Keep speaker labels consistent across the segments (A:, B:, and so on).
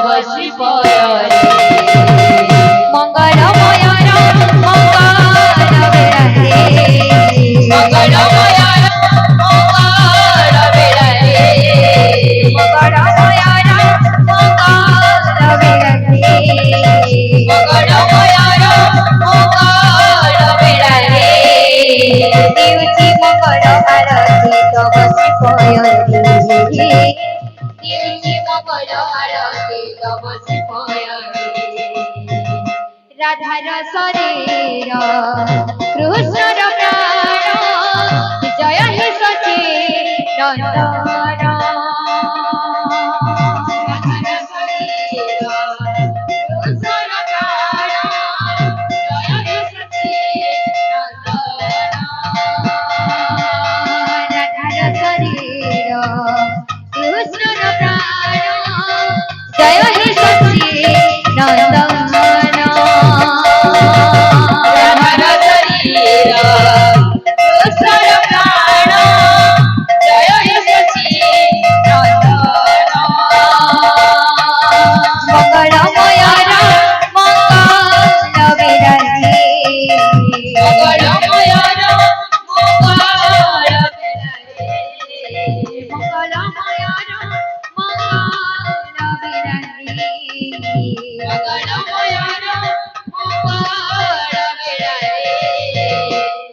A: तव शिवाय मंगलमय मंगल बेड़े मंगलमय मंगल बेड़े मंगलमय मंगल बेड़े मंगलमय मंगल बेड़े दिवची मंगल आरती तव शिवाय दिवची मंगल आरती तव शिवाय राधार शरीर कृष्णर प्राण जय हे सचे नंदन राधार शरीर कृष्णर प्राण जय हे सचे नंदन राधार शरीर कृष्णर प्राण जय हे सचे नंदन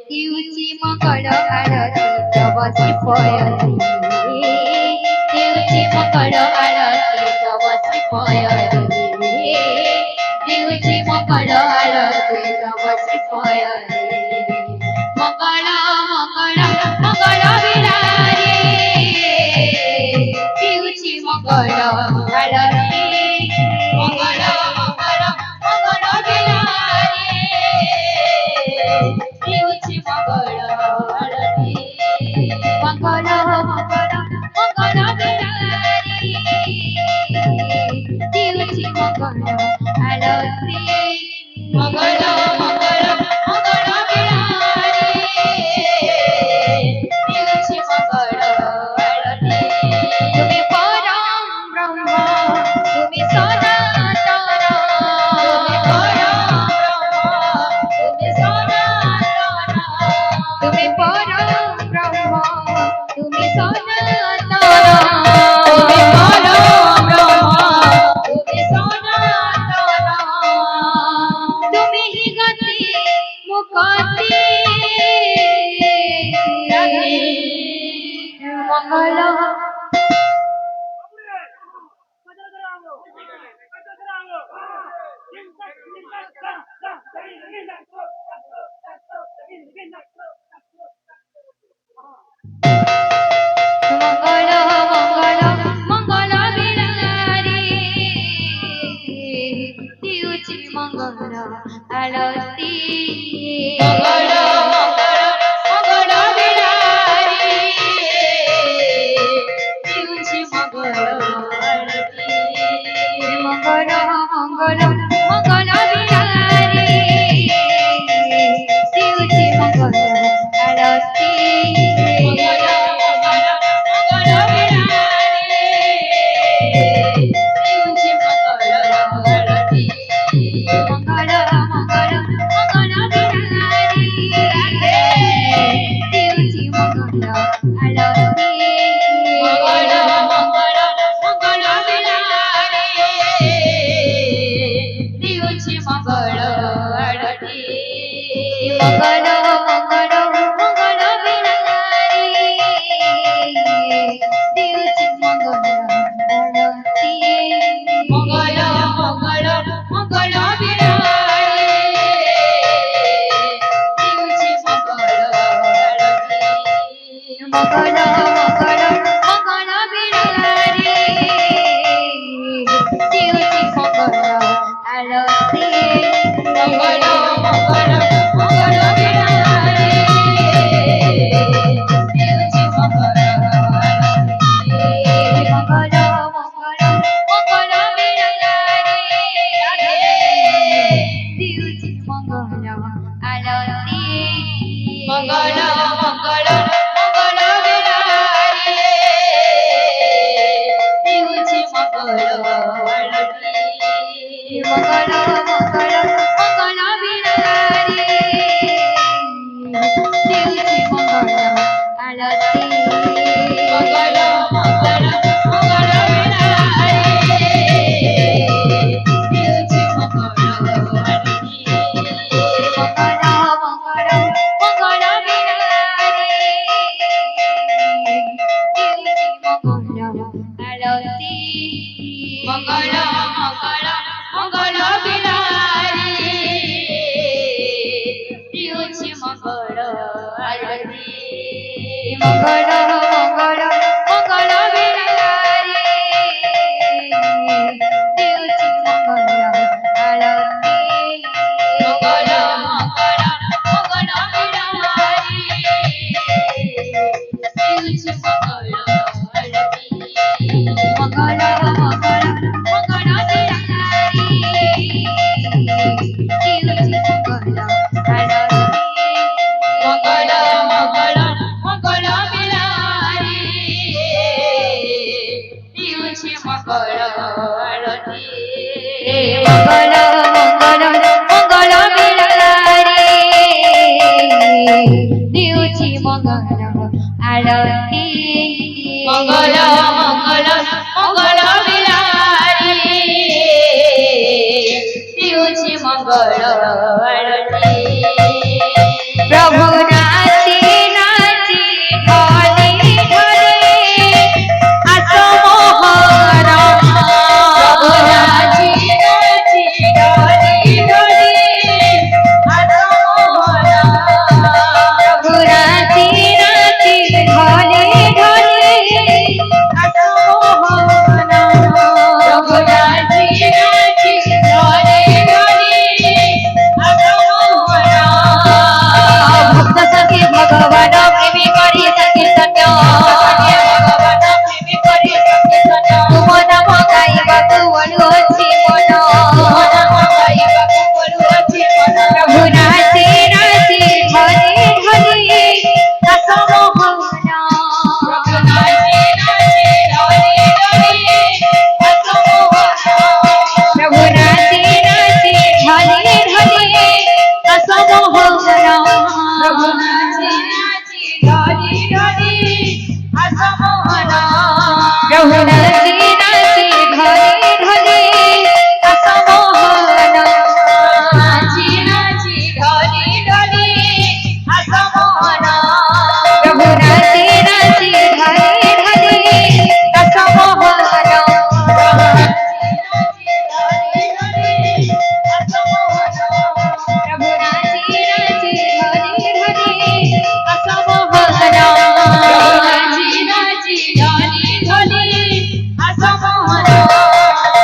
A: दिवची मंगल आरती तव शिवाय दिवची मंगल आरती तव शिवाय मंगल मंगल मंगल विरारे दिवची मंगल आरती मंगल मंगल मंगल विरारे दिवची मंगल आरती मंगल मंगल मंगल बिहारी दिवची मंगल आरती मंगल मंगल मंगल बिहारी दिवची मंगल आरती तुम्ही परम ब्रह्म तुम्ही सनातन तुम्ही परम ब्रह्म तुम्ही सनातन तुम्ही परम ब्रह्म तुम्ही सनातन तुम्ही परम ब्रह्म तुम्ही सनातन तुम्ही ही गती मुक्ती मंगल मंगल मंगल मंगल बिहारी दिवची मंगल आरती मंगल मंगल मंगल बिहारी दिवची मंगल आरती मंगल मंगल मंगल बिहारी दिवची मंगल आरती मंगल মঙ্গল মঙ্গল মঙ্গল বিনারে দেউছি মঙ্গল আরতি মঙ্গল মঙ্গল মঙ্গল বিনারে দেউছি মঙ্গল আরতি মঙ্গল মঙ্গল মঙ্গল বিনারে দেউছি মঙ্গল আরতি মঙ্গল মঙ্গল মঙ্গল বিনারে দেউছি মঙ্গল আরতি মঙ্গল মঙ্গল মঙ্গল বিনারে দেউছি মঙ্গল আরতি মঙ্গল মঙ্গল মঙ্গল বিনারে দেউছি মঙ্গল আরতি মঙ্গল মঙ্গল মঙ্গল বিনারে দেউছি মঙ্গল আরতি মঙ্গল মঙ্গল মঙ্গল বিনারে দেউছি মঙ্গল আরতি মঙ্গল মঙ্গল মঙ্গল বিনারে দেউছি মঙ্গল আরতি মঙ্গল মঙ্গল মঙ্গল বিনারে দেউছি মঙ্গল আরতি প্রভু নাচি নাচি ঢলে ঢলে আসমোহর প্রভু নাচি নাচি ঢলে ঢলে আসমোহর প্রভু নাচি নাচি ঢলে ঢলে আসমোহর প্রভু নাচি নাচি ঢলে ঢলে আসমোহর ভক্ত সখী ভগবান প্রেমী করি সংকীর্তন ভগবান প্রেমী করি সংকীর্তন তুম নাম গাইବାକୁ বলুଅଛି মন তুম নাম গাইବାକୁ বলুଅଛି মন প্রভু নাচি নাচি ঢলে ঢলে আসমোহন প্রভু নাচি নাচি ঢলে ঢলে আসমোহন প্রভু নাচি নাচি ঢলে ঢলে আসমোহন প্রভু নাচি নাচি ঢলে ঢলে আসমোহন প্রভু নাচি নাচি ঢলে ঢলে আসমোহন নাচি নাচি ঢলে ঢলে আসমোহন প্রভু নাচি নাচি ঢলে ঢলে আসমোহন প্রভু নাচি নাচি ঢলে ঢলে আসমোহন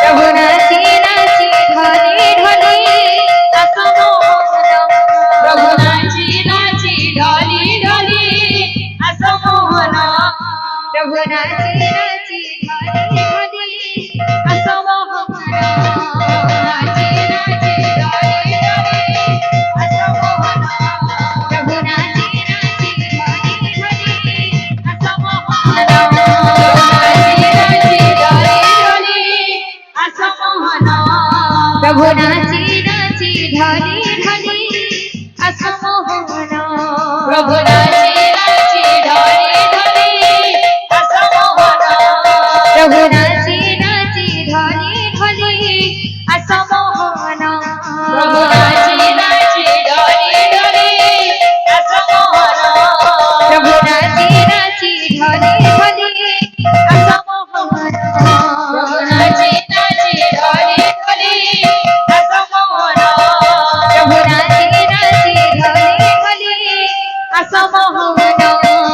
A: প্রভু নাচি নাচি ঢলে ঢলে আসমোহন প্রভু নাচি নাচি ঢলে ঢলে আসমোহন প্রভু নাচি নাচি ঢলে ঢলে আসমোহন প্রভু নাচি নাচি ঢলে ঢলে আসমোহন নাচি নাচি ঢলে ঢলে আসমোহন প্রভু নাচি নাচি ঢলে ঢলে আসমোহন প্রভু নাচি নাচি ঢলে ঢলে আসমোহন প্রভু নাচি নাচি ঢলে ঢলে আসমোহন প্রভু নাচি নাচি ঢলে ঢলে আসমোহন প্রভু নাচি নাচি ঢলে ঢলে আসমোহন প্রভু নাচি নাচি ঢলে ঢলে আসমোহন প্রভু নাচি নাচি ঢলে ঢলে আসমোহন প্রভু নাচি নাচি ঢলে ঢলে আসমোহন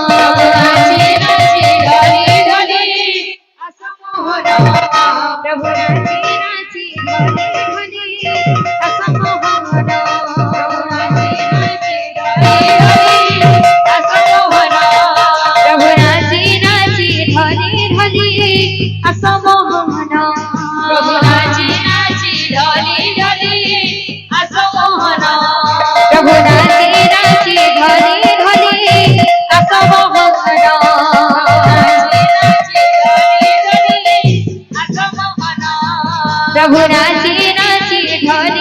A: প্রভু নাচি নাচি ঢলে ঢলে আসমোহন প্রভু নাচি নাচি ঢলে ঢলে আসমোহন প্রভু নাচি নাচি ঢলে ঢলে আসমোহন প্রভু নাচি নাচি ঢলে ঢলে আসমোহন প্রভু নাচি নাচি ঢলে ঢলে আসমোহন প্রভু নাচি নাচি ঢলে ঢলে আসমোহন প্রভু নাচি নাচি হরে